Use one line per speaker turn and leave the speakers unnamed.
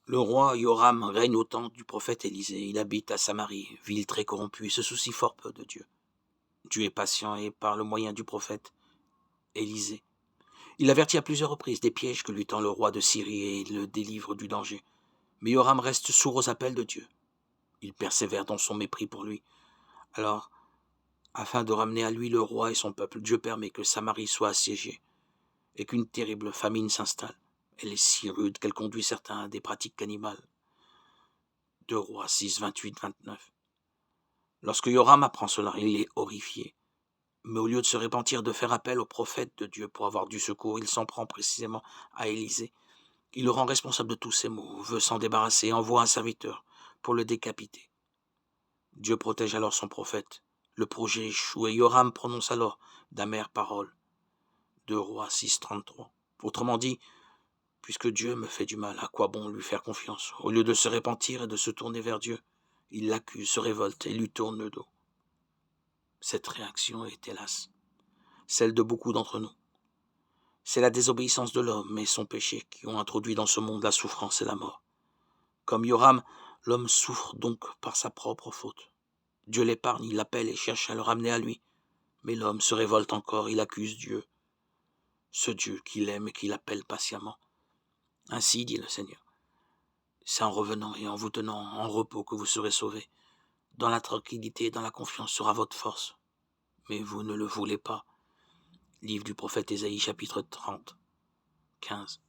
Le roi Yoram règne au temps du prophète Élisée. Il habite à Samarie, ville très corrompue, et se soucie fort peu de Dieu. Dieu est patient et, par le moyen du prophète Élisée, il avertit à plusieurs reprises des pièges que lui tend le roi de Syrie et le délivre du danger. Mais Yoram reste sourd aux appels de Dieu. Il persévère dans son mépris pour lui. Alors, afin de ramener à lui le roi et son peuple, Dieu permet que Samarie soit assiégée et qu'une terrible famine s'installe. Elle est si rude qu'elle conduit certains à des pratiques cannibales. 2 Rois 6, 28-29. Lorsque Yoram apprend cela, il est horrifié. Mais au lieu de se repentir, de faire appel au prophète de Dieu pour avoir du secours, il s'en prend précisément à Élisée. Il le rend responsable de tous ses maux, veut s'en débarrasser et envoie un serviteur pour le décapiter. Dieu protège alors son prophète. Le projet échoue et Yoram prononce alors d'amères paroles. 2 Rois 6, 33. Autrement dit, puisque Dieu me fait du mal, à quoi bon lui faire confiance? Au lieu de se repentir et de se tourner vers Dieu, il l'accuse, se révolte et lui tourne le dos. Cette réaction est, hélas, celle de beaucoup d'entre nous. C'est la désobéissance de l'homme et son péché qui ont introduit dans ce monde la souffrance et la mort. Comme Yoram, l'homme souffre donc par sa propre faute. Dieu l'épargne, il l'appelle et cherche à le ramener à lui. Mais l'homme se révolte encore, il accuse Dieu, ce Dieu qu'il aime et qu'il appelle patiemment. Ainsi dit le Seigneur, c'est en revenant et en vous tenant en repos que vous serez sauvés. Dans la tranquillité et dans la confiance sera votre force. Mais vous ne le voulez pas. Livre du prophète Ésaïe, chapitre 30, 15.